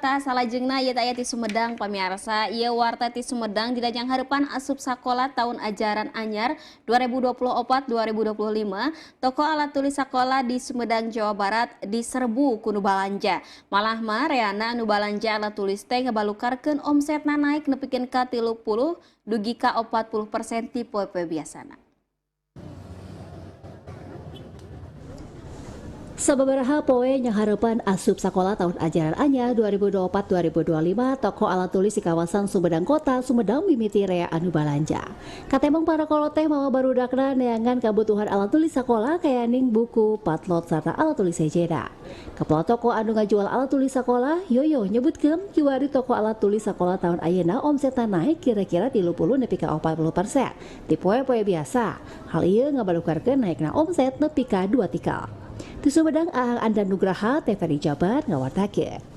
warta salajengna ieu aya ti Sumedang pamirsa. Ieu warta ti Sumedang didajang hareupan asup sakola tahun ajaran anyar 2024-2025. Toko alat tulis sakola di Sumedang Jawa Barat diserbu ku nu balanja. Malah mah reana nu balanja alat tulis teh ngabalukarkeun omsetna naik nepikeun ka 30 dugi ka 40% ti poe-poe biasana. Sababaraha poe yang harapan asup sekolah tahun ajaran anyar 2024-2025 toko alat tulis di kawasan Sumedang Kota Sumedang mimiti rea anu balanja. Katemong para koloteh mawa barudakna neangan kebutuhan alat tulis sekolah kayaning buku, patlot serta alat tulis sejenak. Kepala toko anu ngajual alat tulis sekolah Yoyo nyebutkeun kiwari toko alat tulis sekolah tahun ayeuna omsetna naik kira-kira 30 nepi ka 40% ti poe-poe biasa. Hal ieu ngabalukarkeun naikna omset nepi ka 2 tikal. Di Sumedang Aang Andan Nugraha, TVRI Jabar ngawartakeun.